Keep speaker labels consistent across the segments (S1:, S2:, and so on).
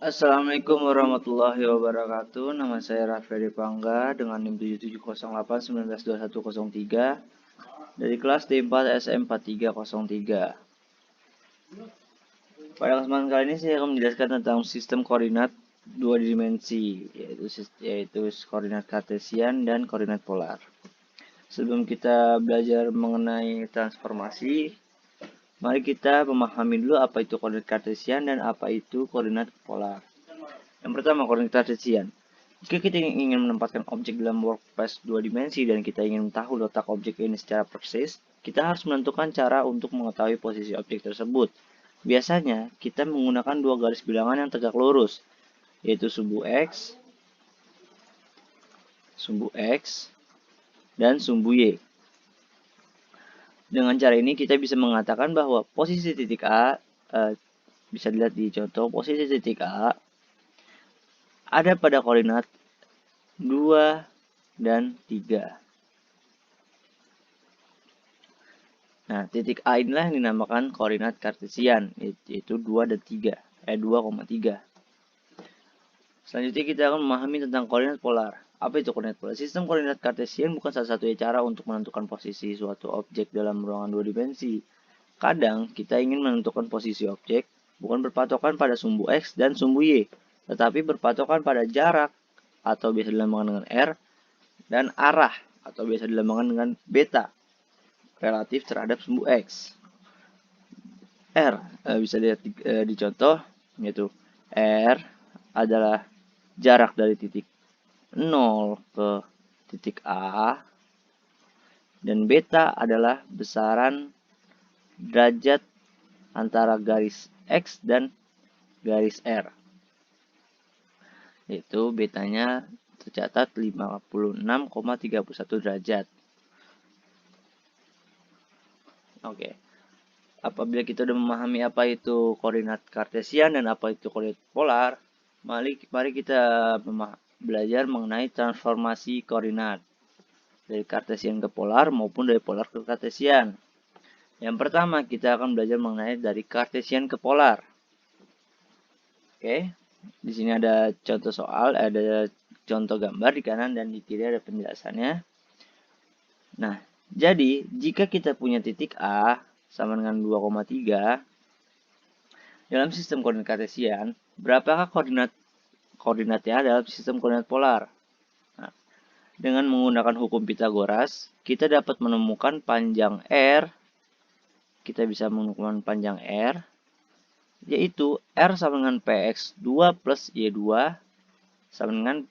S1: Assalamualaikum warahmatullahi wabarakatuh. Nama saya Raffi Pangga dengan NIM 7708192103 dari kelas D4 SM4303. Pada kesempatan kali ini saya akan menjelaskan tentang sistem koordinat dua dimensi, yaitu koordinat kartesian dan koordinat polar. Sebelum kita belajar mengenai transformasi, mari kita memahami dulu apa itu koordinat kartesian dan apa itu koordinat polar. Yang pertama, koordinat kartesian. Jika kita ingin menempatkan objek dalam workspace dua dimensi dan kita ingin tahu letak objek ini secara persis, kita harus menentukan cara untuk mengetahui posisi objek tersebut. Biasanya, kita menggunakan dua garis bilangan yang tegak lurus, yaitu sumbu X, dan sumbu Y. Dengan cara ini, kita bisa mengatakan bahwa posisi titik A, bisa dilihat di contoh, posisi titik A ada pada koordinat 2 dan 3. Nah, titik A inilah yang dinamakan koordinat kartesian, yaitu 2 dan 3, 2,3. Selanjutnya kita akan memahami tentang koordinat polar. Apa itu koordinat polar? Sistem koordinat kartesian bukan satu-satunya cara untuk menentukan posisi suatu objek dalam ruangan dua dimensi. Kadang, kita ingin menentukan posisi objek bukan berpatokan pada sumbu X dan sumbu Y, tetapi berpatokan pada jarak, atau biasa dilambangkan dengan R, dan arah, atau biasa dilambangkan dengan beta, relatif terhadap sumbu X. R bisa dilihat di contoh, yaitu R adalah jarak dari titik 0 ke titik A, dan beta adalah besaran derajat antara garis X dan garis R. Yaitu betanya tercatat 56,31 derajat. Oke. Apabila kita sudah memahami apa itu koordinat kartesian dan apa itu koordinat polar, mari kita belajar mengenai transformasi koordinat dari kartesian ke polar maupun dari polar ke kartesian. Yang pertama, kita akan belajar mengenai dari kartesian ke polar. Oke, di sini ada contoh soal, ada contoh gambar di kanan dan di kiri ada penjelasannya. Nah, jadi jika kita punya titik A sama dengan 2,3 dalam sistem koordinat kartesian, berapakah koordinatnya dalam sistem koordinat polar? Nah, dengan menggunakan hukum Pitagoras, kita dapat menemukan panjang R. Kita bisa menemukan panjang R, yaitu R sama dengan PX2 plus Y2 sama dengan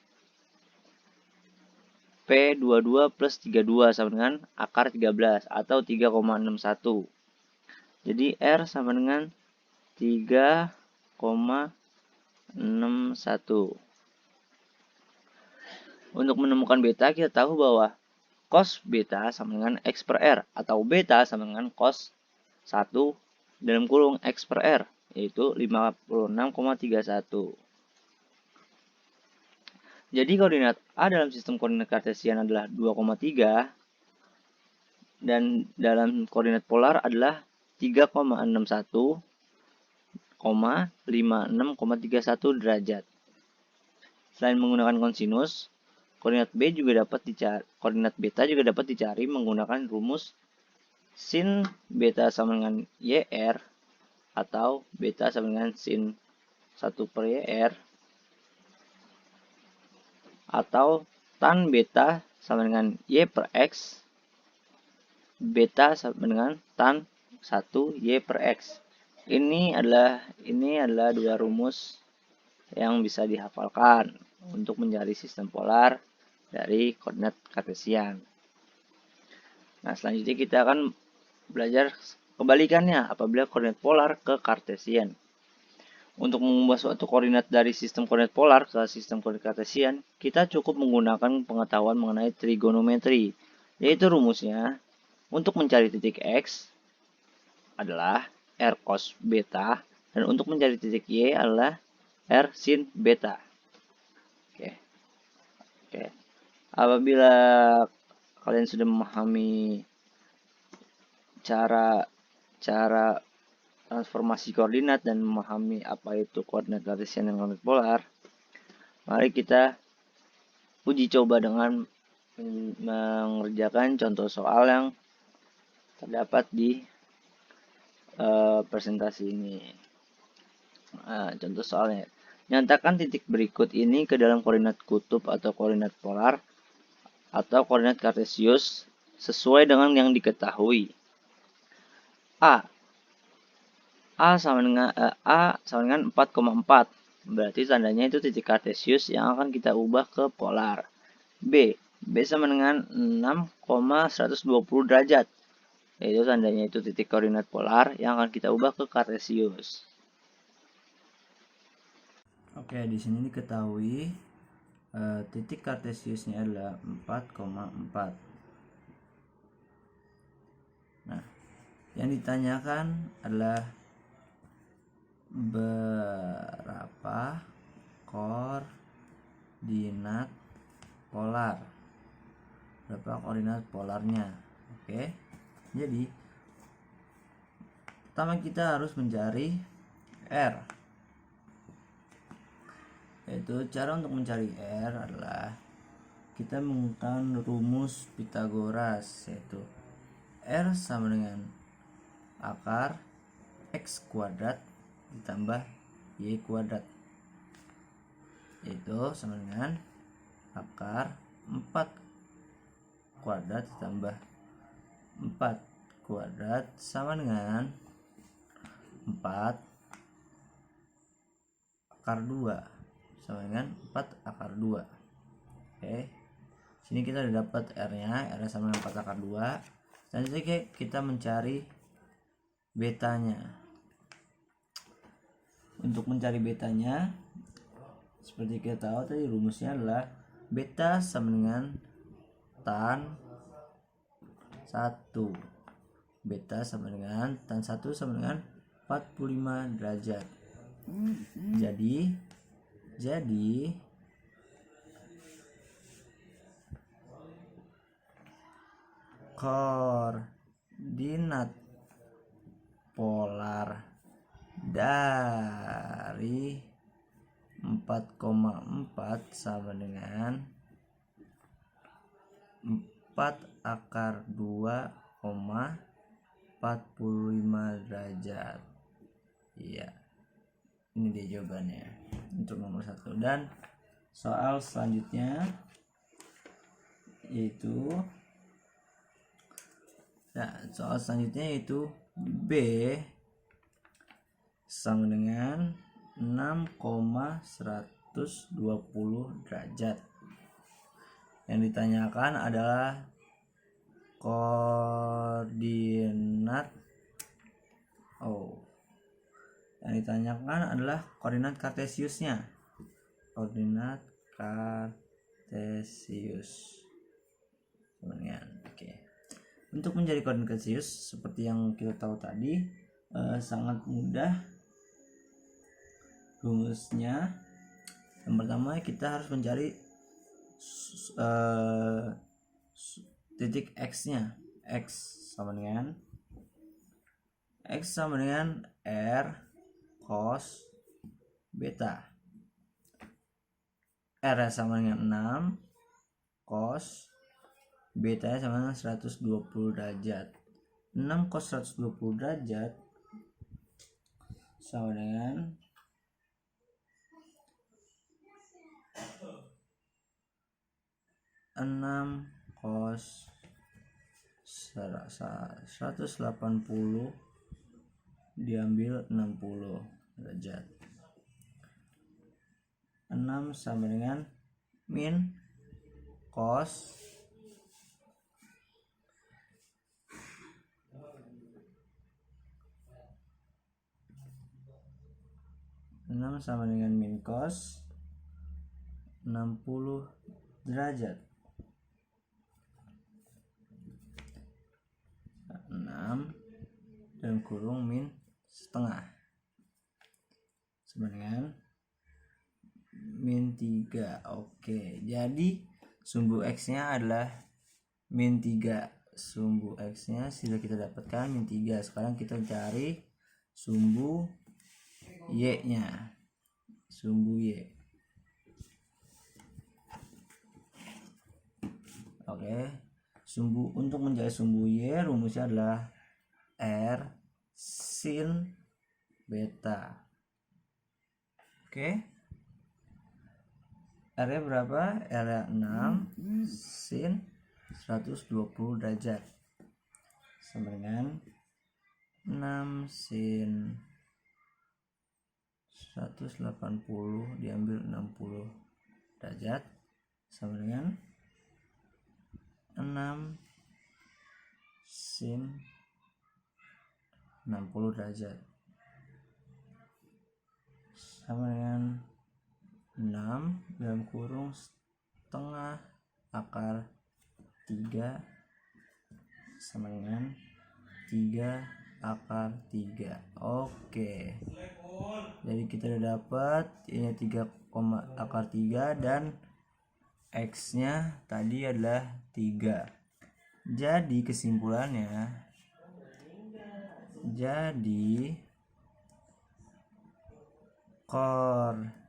S1: P22 plus 32 sama dengan akar 13 atau 3,61. Jadi R sama dengan 3,61. Untuk menemukan beta, kita tahu bahwa cos beta sama dengan X per R, atau beta sama dengan cos 1 dalam kurung X per R, yaitu 56,31. Jadi koordinat A dalam sistem koordinat kartesian adalah 2,3 dan dalam koordinat polar adalah 3,61,56,31 derajat. Selain menggunakan kosinus, koordinat koordinat beta juga dapat dicari menggunakan rumus sin beta sama dengan YR atau beta sama dengan sin 1 per YR, atau tan beta sama dengan Y per X, beta sama dengan tan 1 Y per X. Ini adalah dua rumus yang bisa dihafalkan untuk mencari sistem polar dari koordinat kartesian. Nah, selanjutnya kita akan belajar kebalikannya apabila koordinat polar ke kartesian. Untuk mengubah suatu koordinat dari sistem koordinat polar ke sistem koordinat kartesian, kita cukup menggunakan pengetahuan mengenai trigonometri, yaitu rumusnya untuk mencari titik X adalah R cos beta, dan untuk mencari titik Y adalah R sin beta. Oke. Apabila kalian sudah memahami cara transformasi koordinat dan memahami apa itu koordinat kartesian dan koordinat polar, mari kita uji coba dengan mengerjakan contoh soal yang terdapat di presentasi ini. Contoh soalnya, nyatakan titik berikut ini ke dalam koordinat kutub atau koordinat polar atau koordinat kartesius sesuai dengan yang diketahui. A sama dengan 4,4. Berarti tandanya itu titik kartesius yang akan kita ubah ke polar. B sama dengan 6,120 derajat. Yaitu tandanya itu titik koordinat polar yang akan kita ubah ke kartesius. Oke, di sini diketahui titik kartesiusnya adalah 4,4. Nah, yang ditanyakan adalah berapa koordinat polar, berapa koordinat polarnya. Oke, jadi pertama kita harus mencari R, yaitu cara untuk mencari R adalah kita menggunakan rumus Pythagoras, yaitu R sama dengan akar X kuadrat ditambah Y kuadrat, yaitu sama dengan akar 4 kuadrat ditambah 4 kuadrat sama dengan 4 akar 2 sama dengan 4 akar 2. Oke, sini kita udah dapat R-nya sama dengan 4 akar 2. Selanjutnya kita mencari betanya. Untuk mencari betanya, seperti kita tahu tadi rumusnya adalah beta sama dengan tan 1. Beta sama dengan tan 1 sama dengan 45 derajat. Jadi koordinat polar dari 4,4 sama dengan 4 akar 2,45 derajat. Iya, ini dia jawabannya untuk nomor 1. Dan soal selanjutnya yaitu B sama dengan 6,120 derajat. Yang ditanyakan adalah koordinat kartesiusnya. Koordinat kartesius. Oke. Untuk mencari koordinat kartesius seperti yang kita tahu tadi, sangat mudah rumusnya. Yang pertama kita harus mencari titik X-nya. X sama dengan R cos beta. R sama dengan 6, cos beta sama dengan 120 derajat. 6 cos 120 derajat sama dengan 6 cos 180 diambil 60 derajat. 6 sama dengan min cos 60 derajat. 6 dan kurung min setengah sama dengan min 3. Oke, jadi sumbu X-nya adalah min 3. Sumbu X-nya sudah kita dapatkan min 3. Sekarang kita cari
S2: sumbu Y-nya. Sumbu Y. Oke. Untuk mencari sumbu Y, rumusnya adalah R sin beta. Oke. R-nya berapa? R-nya 6 sin 120 derajat sama dengan 6 sin 180 diambil 60 derajat sama dengan 6 sin 60 derajat sama dengan 6 dalam kurung setengah akar 3 sama dengan 3 akar 3. Oke. Jadi kita udah dapat ini 3, akar 3 dan X-nya tadi adalah 3. Jadi kesimpulannya, jadi koordinat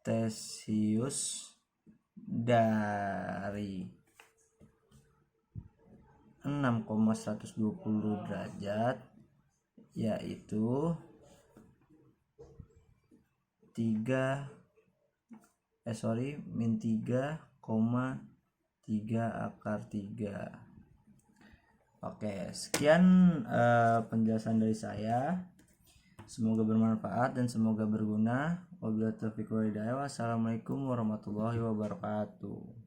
S2: kartesius dari 6,120 derajat yaitu 3,3 akar 3. Oke, sekian penjelasan dari saya. Semoga bermanfaat dan semoga berguna. Wabillahi taufiq wal hidayah. Wassalamualaikum warahmatullahi wabarakatuh.